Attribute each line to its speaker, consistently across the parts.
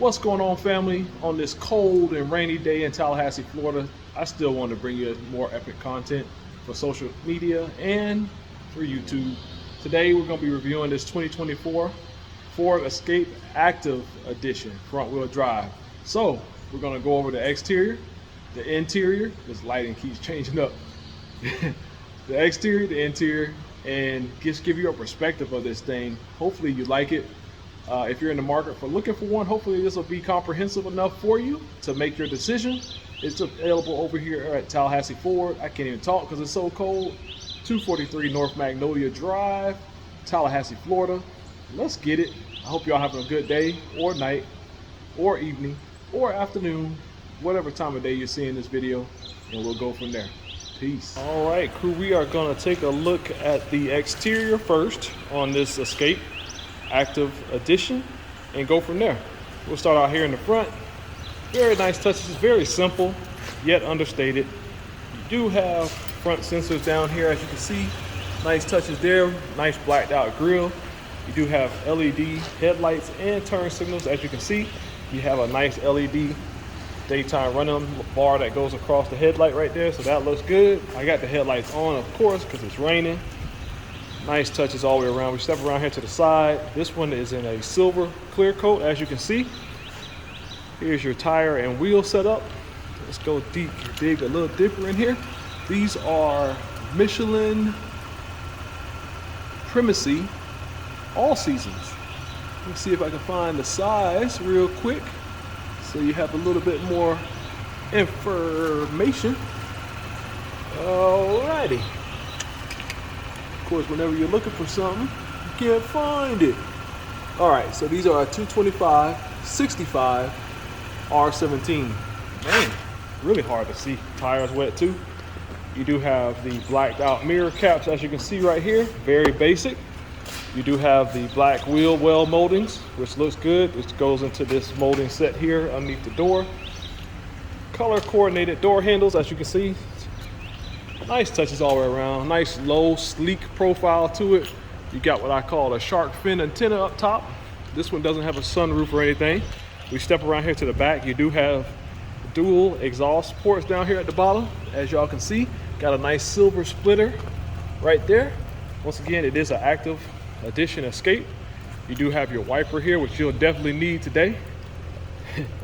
Speaker 1: What's going on, family? On this cold and rainy day in Tallahassee, Florida, I still want to bring you more epic content for social media and for YouTube. Today we're going to be reviewing this 2024 Ford Escape Active Edition front wheel drive. So we're going to go over the exterior, the interior. This lighting keeps changing up. The exterior, the interior, and just give you a perspective of this thing. Hopefully you like it. If you're in the market for looking for one, hopefully this will be comprehensive enough for you to make your decision. It's available over here at Tallahassee Ford. I can't even talk because it's so cold. 243 North Magnolia Drive, Tallahassee, Florida. Let's get it. I hope y'all having a good day or night or evening or afternoon, whatever time of day you're seeing this video, and we'll go from there. Peace. All right, crew, we are gonna take a look at the exterior first on this Escape Active Edition and go from there. We'll start out here in the front. Very nice touches, very simple yet understated. You do have front sensors down here, as you can see. Nice touches there, nice blacked out grille. You do have LED headlights and turn signals, as you can see. You have a nice LED daytime running bar that goes across the headlight right there, so that looks good. I got the headlights on, of course, because it's raining. Nice touches all the way around. We step around here to the side. This one is in a silver clear coat, as you can see. Here's your tire and wheel setup. Let's go deep, dig a little deeper in here. These are Michelin Primacy All Seasons. Let's see if I can find the size real quick so you have a little bit more information. Alrighty. Of course, whenever you're looking for something, you can't find it. All right, so these are a 225, 65, R17. Man, really hard to see. Tires wet too. You do have the blacked out mirror caps, as you can see right here. Very basic. You do have the black wheel well moldings, which looks good. Which goes into this molding set here underneath the door. Color coordinated door handles, as you can see. Nice touches all the way around. Nice low, sleek profile to it. You got what I call a shark fin antenna up top. This one doesn't have a sunroof or anything. We step around here to the back. You do have dual exhaust ports down here at the bottom. As y'all can see, got a nice silver splitter right there. Once again, it is an Active Edition Escape. You do have your wiper here, which you'll definitely need today.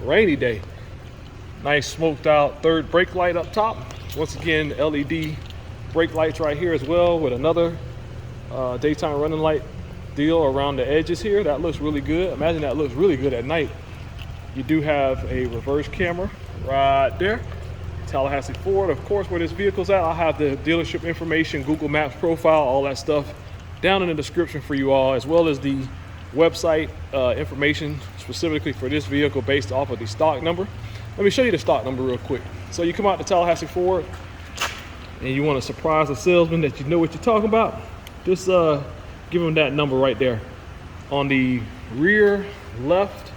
Speaker 1: Rainy day. Nice smoked out third brake light up top. Once again, LED brake lights right here as well, with another daytime running light deal around the edges here. That looks really good. Imagine that looks really good at night. You do have a reverse camera right there. Tallahassee Ford, of course, where this vehicle's at. I'll have the dealership information, Google Maps profile, all that stuff down in the description for you all, as well as the website information specifically for this vehicle based off of the stock number. Let me show you the stock number real quick. So you come out to Tallahassee Ford and you want to surprise a salesman that you know what you're talking about, just give them that number right there. On the rear left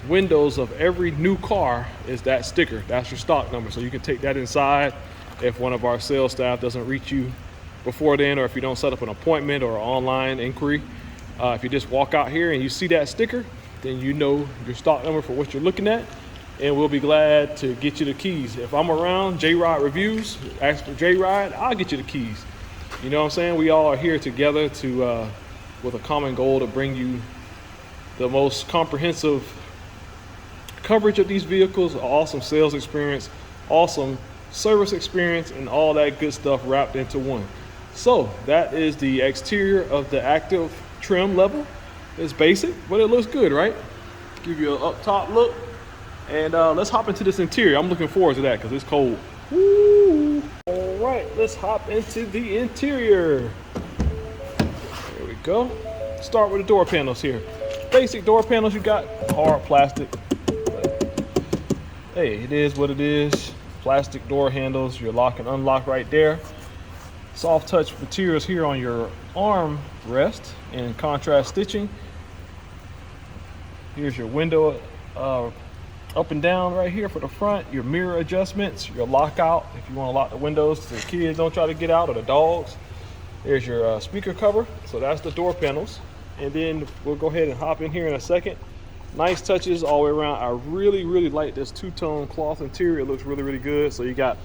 Speaker 1: windows of every new car is that sticker. That's your stock number. So you can take that inside if one of our sales staff doesn't reach you before then, or if you don't set up an appointment or online inquiry. If you just walk out here and you see that sticker, then you know your stock number for what you're looking at. And we'll be glad to get you the keys. If I'm around JRideReviews, ask for JRide, I'll get you the keys. You know what I'm saying? We all are here together to, with a common goal to bring you the most comprehensive coverage of these vehicles, awesome sales experience, awesome service experience, and all that good stuff wrapped into one. So that is the exterior of the Active trim level. It's basic, but it looks good, right? Give you an up top look. And let's hop into this interior. I'm looking forward to that because it's cold. Woo. All right, let's hop into the interior. There we go. Start with the door panels here. Basic door panels, you got hard plastic. But, hey, it is what it is. Plastic door handles, your lock and unlock right there. Soft touch materials here on your arm rest and contrast stitching. Here's your window up and down right here for the front, your mirror adjustments, your lockout if you want to lock the windows so the kids don't try to get out, or the dogs. There's your speaker cover. So that's the door panels. And then we'll go ahead and hop in here in a second Nice touches all the way around. I really like this two-tone cloth interior. It looks really good. So you got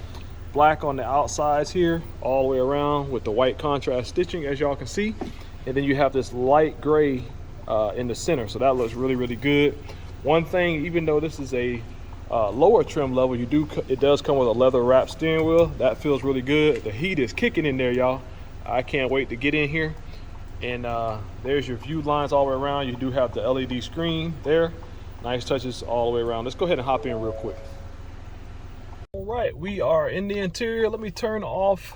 Speaker 1: black on the outsides here all the way around with the white contrast stitching, as y'all can see, and then you have this light gray in the center. So that looks really good. One thing, even though this is a lower trim level, it does come with a leather wrap steering wheel. That feels really good. The heat is kicking in there, y'all. I can't wait to get in here. And there's your view lines all the way around. You do have the LED screen there. Nice touches all the way around. Let's go ahead and hop in real quick. All right, we are in the interior. Let me turn off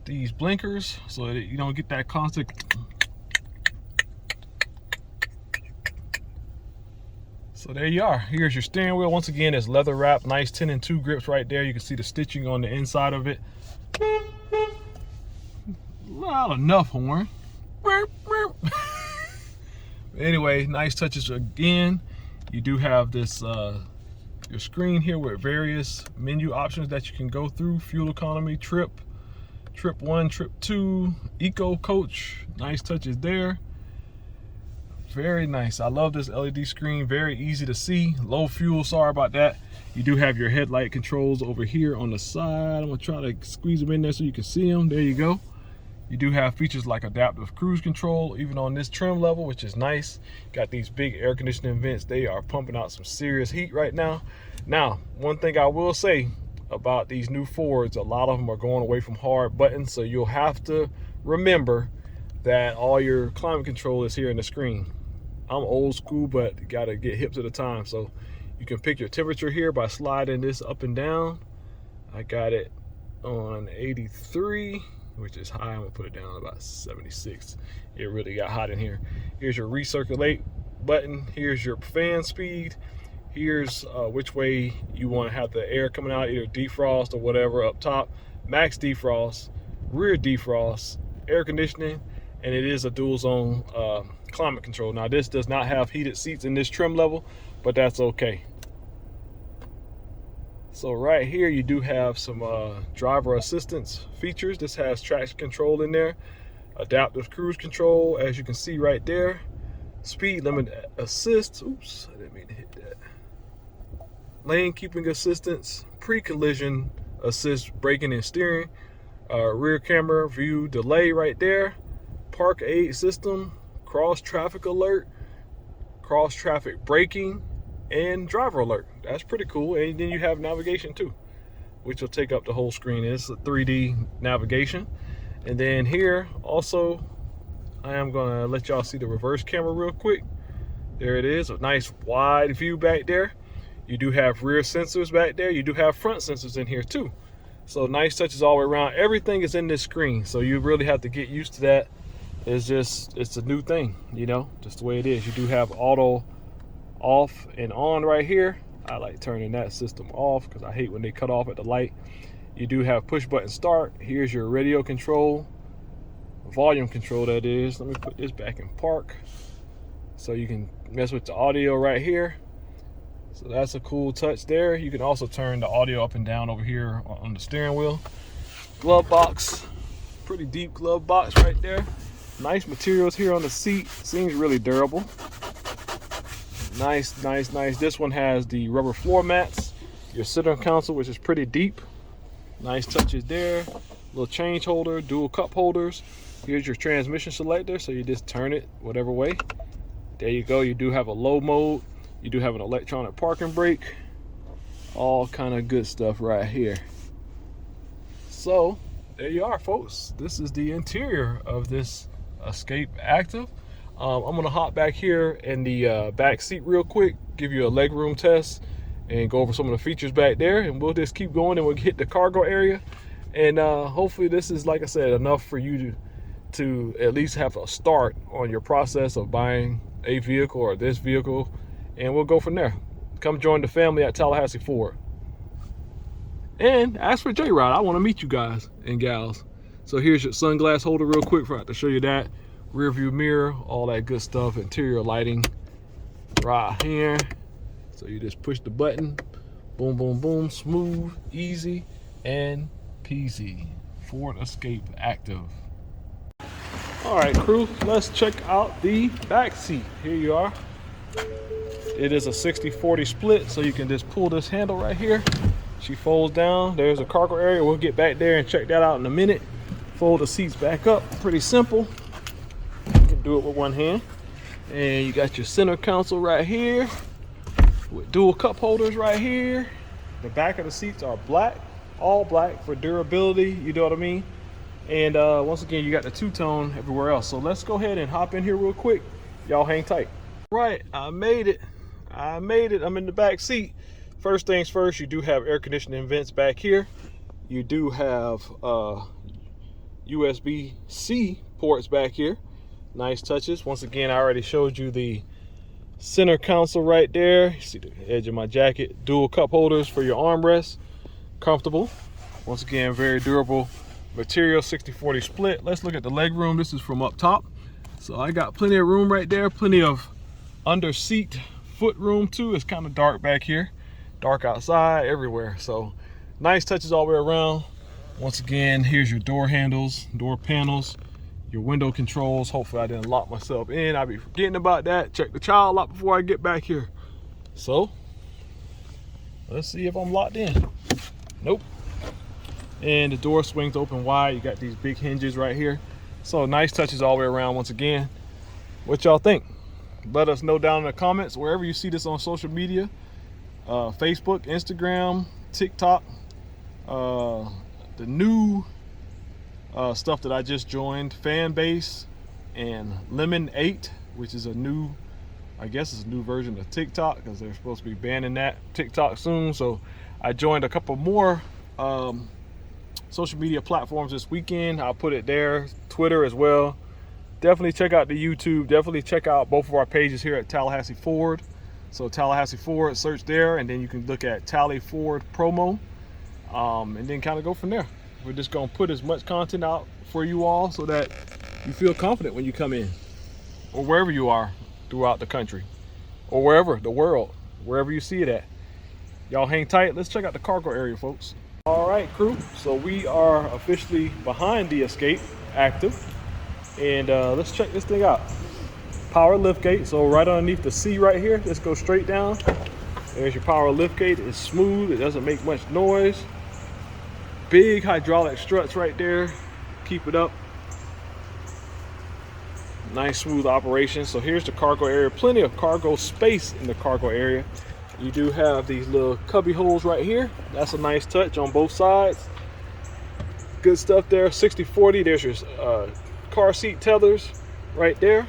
Speaker 1: these blinkers so that you don't get that constant. So there you are. Here's your steering wheel. Once again, it's leather wrap, nice 10 and 2 grips right there. You can see the stitching on the inside of it. Not enough horn. Anyway, nice touches again. You do have this your screen here with various menu options that you can go through. Fuel economy, trip 1, trip 2, eco coach. Nice touches there. Very nice. I love this LED screen. Very easy to see. Low fuel, sorry about that. You do have your headlight controls over here on the side. I'm gonna try to squeeze them in there so you can see them. There you go. You do have features like adaptive cruise control, even on this trim level, which is nice. Got these big air conditioning vents. They are pumping out some serious heat right now. Now, one thing I will say about these new Fords, a lot of them are going away from hard buttons, so you'll have to remember that all your climate control is here in the screen. I'm old school, but gotta get hip to the time. So you can pick your temperature here by sliding this up and down. I got it on 83. Which is high. I'm gonna put it down about 76. It really got hot in here. Here's your recirculate button. Here's your fan speed. Here's which way you want to have the air coming out, either defrost or whatever up top. Max defrost, rear defrost, air conditioning, and it is a dual zone climate control. Now this does not have heated seats in this trim level, but that's okay. So right here you do have some driver assistance features. This has traction control in there, adaptive cruise control, as you can see right there, speed limit assist, oops, I didn't mean to hit that, lane keeping assistance, pre-collision assist, braking and steering, rear camera view delay right there, park aid system, cross traffic alert, cross traffic braking, and driver alert. That's pretty cool. And then you have navigation too, which will take up the whole screen. It's a 3D navigation. And then here also, I am gonna let y'all see the reverse camera real quick. There it is, a nice wide view back there. You do have rear sensors back there. You do have front sensors in here too. So nice touches all the way around. Everything is in this screen, so you really have to get used to that. It's a new thing, you know, just the way it is. You do have auto off and on right here. I like turning that system off because I hate when they cut off at the light. You do have push button start. Here's your radio control, volume control that is. Let me put this back in park so you can mess with the audio right here. So that's a cool touch there. You can also turn the audio up and down over here on the steering wheel. Glove box, pretty deep glove box right there. Nice materials here on the seat. Seems really durable. Nice. This one has the rubber floor mats, your center console, which is pretty deep. Nice touches there. Little change holder, dual cup holders. Here's your transmission selector, so you just turn it whatever way. There you go. You do have a low mode. You do have an electronic parking brake. All kind of good stuff right here. So there you are, folks. This is the interior of this Escape Active. I'm gonna hop back here in the back seat real quick, give you a legroom test and go over some of the features back there, and we'll just keep going and we'll hit the cargo area. And hopefully this is, like I said, enough for you to at least have a start on your process of buying a vehicle or this vehicle, and we'll go from there. Come join the family at Tallahassee Ford. And as for JRide, I want to meet you guys and gals. So here's your sunglass holder real quick for I to show you that. Rear view mirror, all that good stuff. Interior lighting right here. So you just push the button, boom, boom, boom, smooth, easy, and peasy. Ford Escape Active. All right, crew, let's check out the back seat. Here you are. It is a 60-40 split, so you can just pull this handle right here. She folds down. There's a cargo area. We'll get back there and check that out in a minute. Fold the seats back up. Pretty simple. You can do it with one hand. And you got your center console right here with dual cup holders right here. The back of the seats are black, all black for durability, you know what I mean? And once again, you got the two-tone everywhere else. So let's go ahead and hop in here real quick. Y'all hang tight. Right, I made it. I'm in the back seat. First things first, you do have air conditioning vents back here. You do have USB-C ports back here. Nice touches. Once again, I already showed you the center console right there. You see the edge of my jacket. Dual cup holders for your armrests. Comfortable. Once again, very durable material, 60-40 split. Let's look at the leg room. This is from up top. So I got plenty of room right there. Plenty of under seat foot room too. It's kind of dark back here. Dark outside, everywhere. So nice touches all the way around. Once again, here's your door handles, door panels, your window controls. Hopefully I didn't lock myself in. I'll be forgetting about that. Check the child lock before I get back here. So let's see if I'm locked in. Nope. And the door swings open wide. You got these big hinges right here. So nice touches all the way around. Once again, what y'all think? Let us know down in the comments wherever you see this on social media. Facebook, Instagram, TikTok, the new stuff that I just joined, fan base, and Lemon 8, which is a new, I guess it's a new version of TikTok, because they're supposed to be banning that TikTok soon. So I joined a couple more social media platforms this weekend. I'll put it there. Twitter as well. Definitely check out the YouTube. Definitely check out both of our pages here at Tallahassee Ford. So Tallahassee Ford, search there, and then you can look at Tally Ford promo, and then kind of go from there. We're just gonna put as much content out for you all so that you feel confident when you come in, or wherever you are throughout the country, or wherever, the world, wherever you see it at. Y'all hang tight. Let's check out the cargo area, folks. All right, crew. So we are officially behind the Escape, active. And let's check this thing out. Power lift gate. So right underneath the C right here, let's go straight down. There's your power lift gate. It's smooth. It doesn't make much noise. Big hydraulic struts right there. Keep it up. Nice smooth operation. So here's the cargo area. Plenty of cargo space in the cargo area. You do have these little cubby holes right here. That's a nice touch on both sides. Good stuff there. 60-40. There's your car seat tethers right there.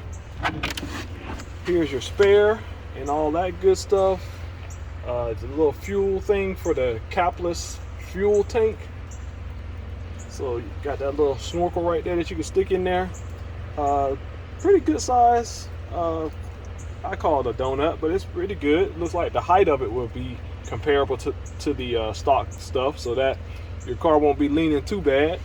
Speaker 1: Here's your spare and all that good stuff. It's a little fuel thing for the capless fuel tank. So you got that little snorkel right there that you can stick in there. Pretty good size. I call it a donut, but it's pretty good. It looks like the height of it will be comparable to the stock stuff, so that your car won't be leaning too bad.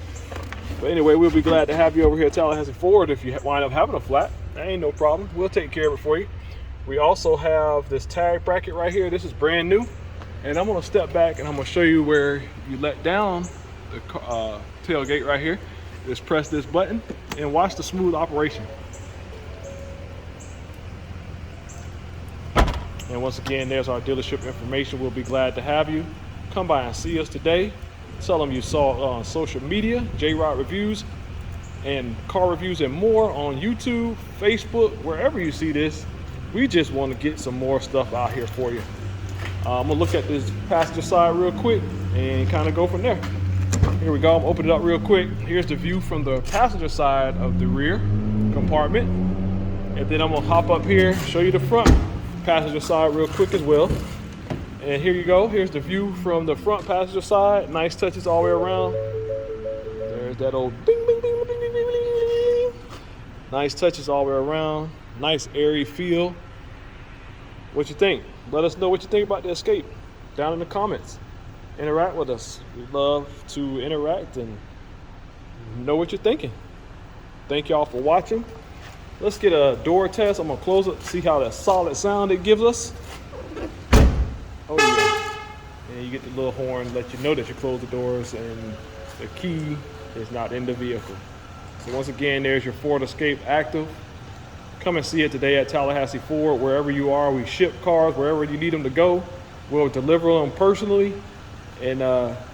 Speaker 1: But anyway, we'll be glad to have you over here at Tallahassee Ford. If you wind up having a flat, that ain't no problem. We'll take care of it for you. We also have this tag bracket right here. This is brand new. And I'm gonna step back and I'm gonna show you where you let down the tailgate right here. Just press this button and watch the smooth operation. And once again, there's our dealership information. We'll be glad to have you. Come by and see us today. Tell them you saw on social media, JRideReviews and car reviews and more on YouTube, Facebook, wherever you see this. We just want to get some more stuff out here for you. I'm gonna look at this passenger side real quick and kind of go from there. Here we go. I'm gonna open it up real quick. Here's the view from the passenger side of the rear compartment. And then I'm gonna hop up here, show you the front passenger side real quick as well. And here you go. Here's the view from the front passenger side. Nice touches all the way around. There's that old ding, ding, ding, ding, ding, ding, ding. Nice touches all the way around. Nice airy feel. What you think? Let us know what you think about the Escape down in the comments. Interact with us. We love to interact and know what you're thinking. Thank y'all for watching. Let's get a door test. I'm gonna close it, see how that solid sound it gives us. Oh yeah. And you get the little horn, let you know that you close the doors and the key is not in the vehicle. So once again, there's your Ford Escape active. come and see it today at Tallahassee Ford. Wherever you are, we ship cars wherever you need them to go. We'll deliver them personally and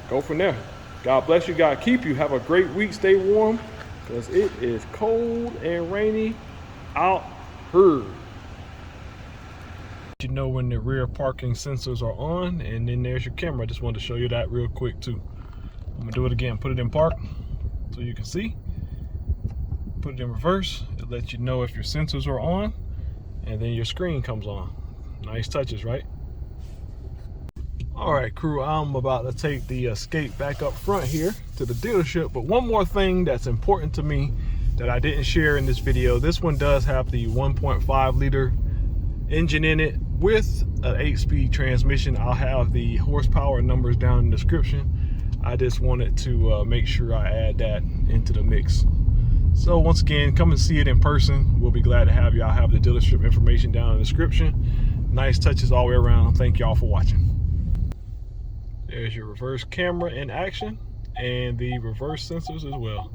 Speaker 1: go from there. God bless you. God keep you. Have a great week. Stay warm because it is cold and rainy out here. You know when the rear parking sensors are on, and then there's your camera. I just wanted to show you that real quick too. I'm gonna do it again. Put it in park so you can see. Put it in reverse. It lets you know if your sensors are on, and then your screen comes on. Nice touches, right? All right, crew, I'm about to take the Escape back up front here to the dealership. But one more thing that's important to me that I didn't share in this video. This one does have the 1.5 liter engine in it with an 8-speed transmission. I'll have the horsepower numbers down in the description. I just wanted to make sure I add that into the mix. So once again, come and see it in person. We'll be glad to have you. I'll have the dealership information down in the description. Nice touches all the way around. Thank y'all for watching. There's your reverse camera in action and the reverse sensors as well.